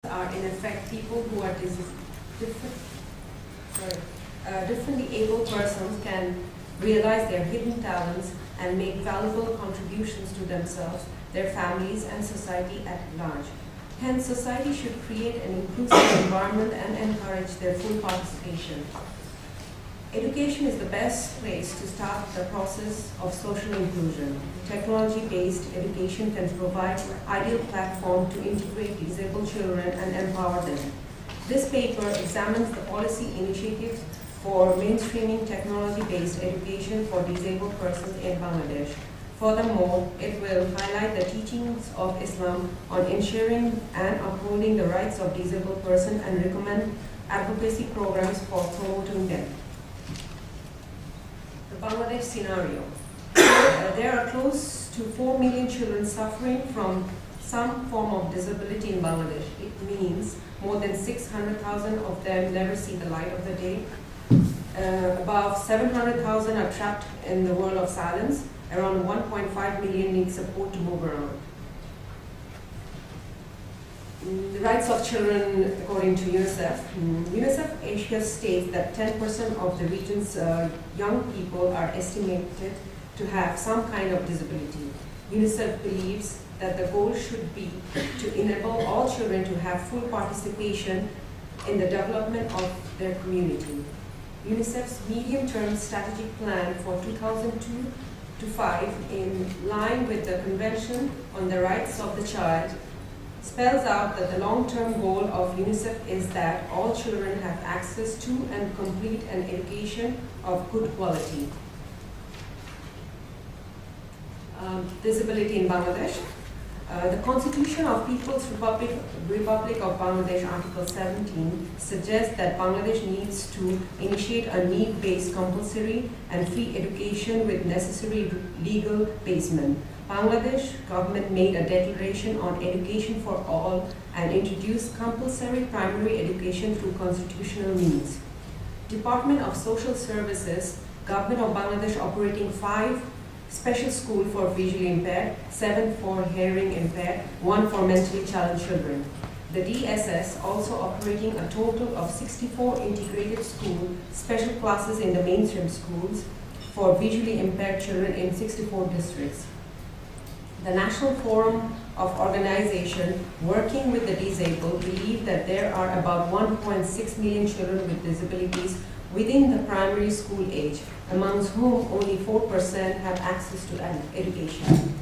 are in effect people who are differently able persons can realize their hidden talents and make valuable contributions to themselves, their families, and society at large. Hence, society should create an inclusive environment and encourage their full participation. Education is the best place to start the process of social inclusion. Technology-based education can provide an ideal platform to integrate disabled children and empower them. This paper examines the policy initiatives for mainstreaming technology-based education for disabled persons in Bangladesh. Furthermore, it will highlight the teachings of Islam on ensuring and upholding the rights of disabled persons and recommend advocacy programs for promoting them. The Bangladesh scenario. There are close to 4 million children suffering from some form of disability in Bangladesh. It means more than 600,000 of them never see the light of the day. About 700,000 are trapped in the world of silence. Around 1.5 million need support to move around. The rights of children, according to UNICEF. UNICEF Asia states that 10% of the region's young people are estimated to have some kind of disability. UNICEF believes that the goal should be to enable all children to have full participation in the development of their community. UNICEF's medium-term strategic plan for 2002 to 5, in line with the Convention on the Rights of the Child, spells out that the long-term goal of UNICEF is that all children have access to and complete an education of good quality. Disability in Bangladesh. The Constitution of People's Republic of Bangladesh, Article 17, suggests that Bangladesh needs to initiate a need-based compulsory and free education with necessary legal basement. Bangladesh government made a declaration on education for all and introduced compulsory primary education through constitutional means. Department of Social Services, Government of Bangladesh operating 5 special schools for visually impaired, 7 for hearing impaired, 1 for mentally challenged children. The DSS also operating a total of 64 integrated school special classes in the mainstream schools for visually impaired children in 64 districts. The National Forum of Organization working with the disabled believe that there are about 1.6 million children with disabilities within the primary school age, amongst whom only 4% have access to education.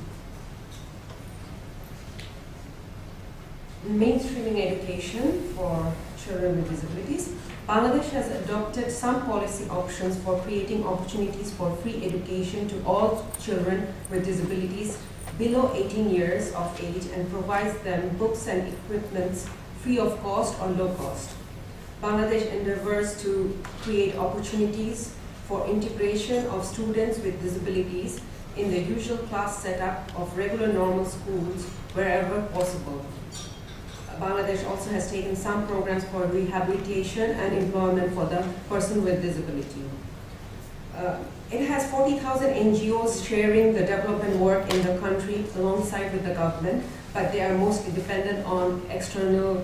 Mainstreaming education for children with disabilities. Bangladesh has adopted some policy options for creating opportunities for free education to all children with disabilities below 18 years of age and provides them books and equipment free of cost or low cost. Bangladesh endeavors to create opportunities for integration of students with disabilities in the usual class setup of regular normal schools wherever possible. Bangladesh also has taken some programs for rehabilitation and employment for the person with disability. It has 40,000 NGOs sharing the development work in the country alongside with the government, but they are mostly dependent on external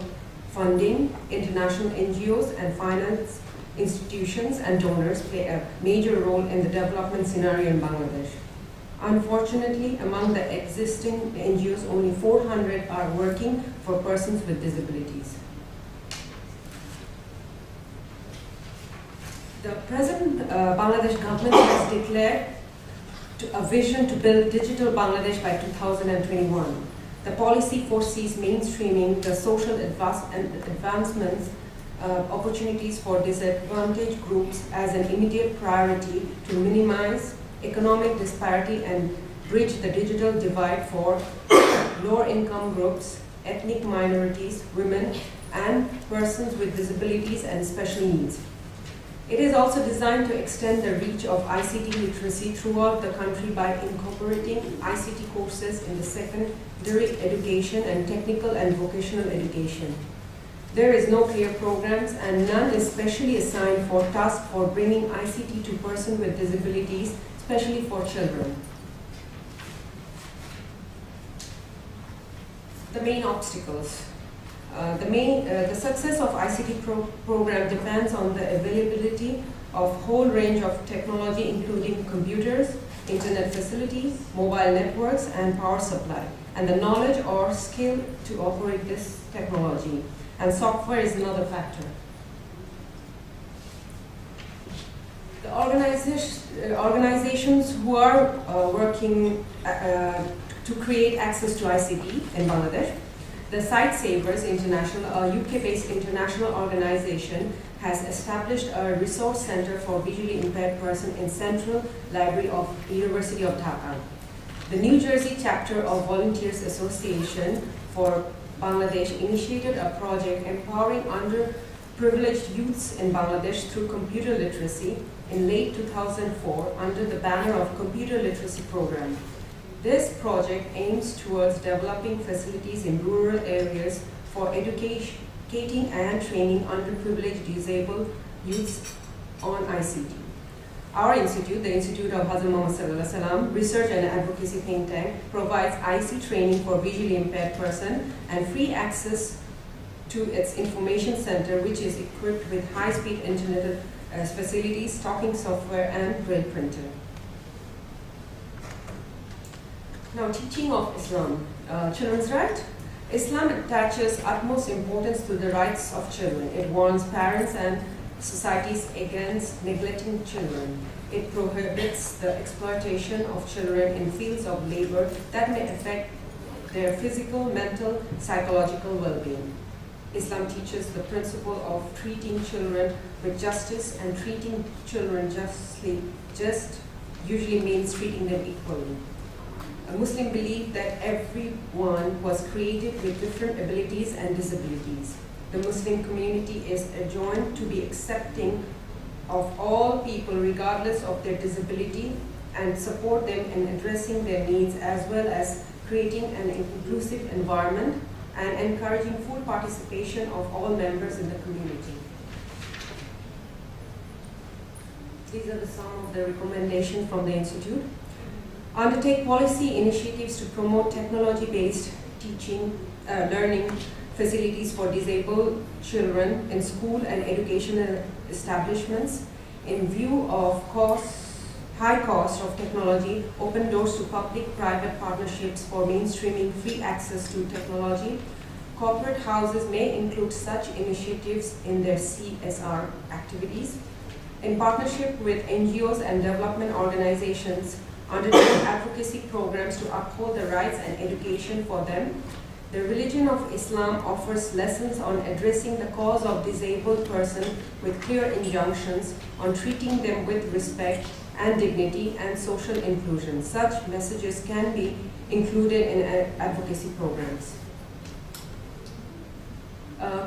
funding. International NGOs and finance institutions and donors play a major role in the development scenario in Bangladesh. Unfortunately, among the existing NGOs, only 400 are working for persons with disabilities. The present Bangladesh government has declared a vision to build digital Bangladesh by 2021. The policy foresees mainstreaming the social advancements opportunities for disadvantaged groups as an immediate priority to minimize economic disparity and bridge the digital divide for lower income groups, ethnic minorities, women, and persons with disabilities and special needs. It is also designed to extend the reach of ICT literacy throughout the country by incorporating ICT courses in the secondary education and technical and vocational education. There is no clear programs and none is specially assigned for tasks for bringing ICT to persons with disabilities, especially for children. The main obstacles. The success of ICT program depends on the availability of whole range of technology, including computers, internet facilities, mobile networks, and power supply, and the knowledge or skill to operate this technology. And software is another factor. The organizations who are working to create access to ICT in Bangladesh, the Sight Savers International, a UK-based international organization, has established a resource center for visually impaired persons in Central Library of University of Dhaka. The New Jersey chapter of Volunteers Association for Bangladesh initiated a project empowering underprivileged youths in Bangladesh through computer literacy in late 2004 under the banner of Computer Literacy Program. This project aims towards developing facilities in rural areas for educating and training underprivileged disabled youths on ICT. Our institute, the Institute of Hazrat Muhammad Sallallahu Alaihi Wasallam Research and Advocacy Think Tank, provides IC training for visually impaired persons and free access to its information center, which is equipped with high-speed internet facilities, stocking software, and braille printer. Now, teaching of Islam. Children's right. Islam attaches utmost importance to the rights of children. It warns parents and societies against neglecting children. It prohibits the exploitation of children in fields of labor that may affect their physical, mental, psychological well-being. Islam teaches the principle of treating children with justice, and treating children just usually means treating them equally. A Muslim belief that everyone was created with different abilities and disabilities. The Muslim community is adjoined to be accepting of all people regardless of their disability and support them in addressing their needs, as well as creating an inclusive environment and encouraging full participation of all members in the community. These are some of the recommendations from the Institute. Undertake policy initiatives to promote technology-based teaching, learning facilities for disabled children in school and educational establishments. In view of high cost of technology, open doors to public-private partnerships for mainstreaming free access to technology. Corporate houses may include such initiatives in their CSR activities. In partnership with NGOs and development organizations, undertake advocacy programs to uphold the rights and education for them. The religion of Islam offers lessons on addressing the cause of disabled persons with clear injunctions on treating them with respect and dignity and social inclusion. Such messages can be included in advocacy programs.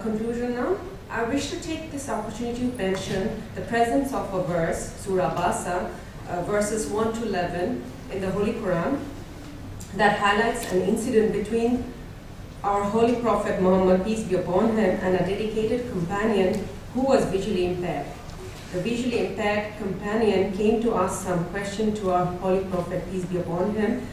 Conclusion now. I wish to take this opportunity to mention the presence of a verse, Surah Basa, verses 1 to 11 in the Holy Quran, that highlights an incident between our Holy Prophet Muhammad, peace be upon him, and a dedicated companion who was visually impaired. The visually impaired companion came to ask some question to our Holy Prophet, peace be upon him,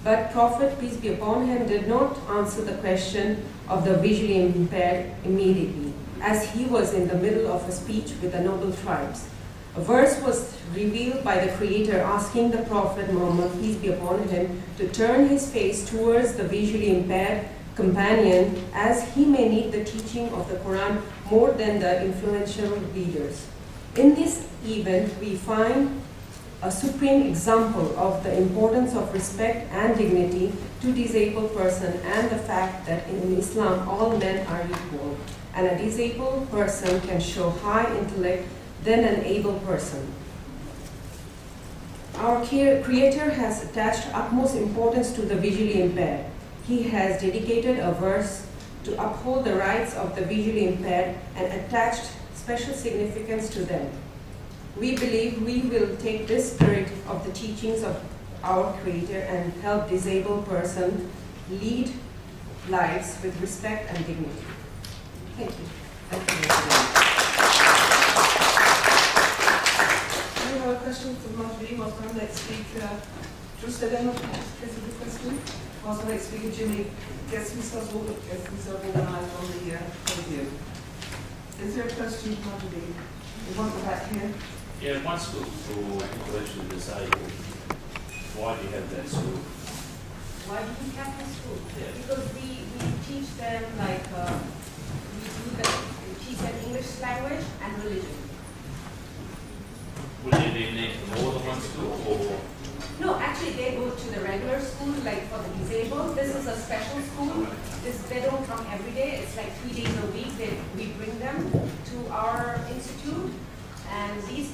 but Prophet, peace be upon him, did not answer the question of the visually impaired immediately, as he was in the middle of a speech with the noble tribes. A verse was revealed by the Creator asking the Prophet Muhammad, peace be upon him, to turn his face towards the visually impaired companion, as he may need the teaching of the Quran more than the influential leaders. In this event, we find a supreme example of the importance of respect and dignity to disabled person, and the fact that in Islam all men are equal, and a disabled person can show high intellect than an able person. Our Creator has attached utmost importance to the visually impaired. He has dedicated a verse to uphold the rights of the visually impaired and attached special significance to them. We believe we will take this spirit of the teachings of our Creator and help disabled persons lead lives with respect and dignity. Thank you. Thank you. We have a question from Mahjabeen Hossain. Let's speak. Jerusalem, has a question. Whilst the next speaker, Jimmy, gets himself organised on the podium. Is there a question, Mahjabeen? We want the back here. Yeah, one school for intellectually disabled. Why do you have that school? Why do we have the school? Yeah. Because we teach them like we teach them English language and religion. Would there be a need for more than one school, or No, actually they go to the regular school like for the disabled. This is a special school. They don't come every day. It's like 3 days a week. We bring them to our institute. And these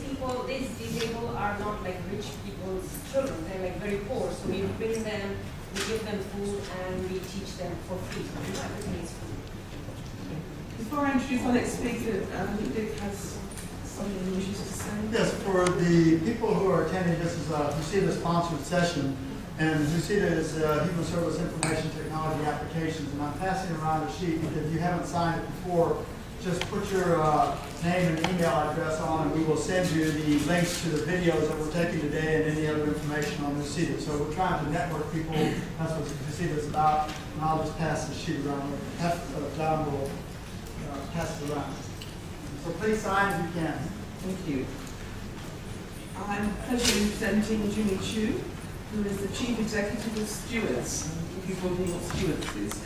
disabled are not like rich people's children. They're like very poor. So we bring them, we give them food, and we teach them for free. Everything is free. Before I introduce our next speaker, Dick has something he wishes to say. Yes, for the people who are attending, this is Husida sponsored session, and Husida is Human Service Information Technology Applications, and I'm passing around a sheet. If you haven't signed it before, just put your name and email address on, and we will send you the links to the videos that we're taking today and any other information on Husida. So we're trying to network people. That's what Husida is about, and I'll just pass the sheet around. John will pass it around. So please sign if you can. Thank you. I'm pleasure in presenting Jimmy Chu, who is the Chief Executive of Stewards. If you call me what Stewards is.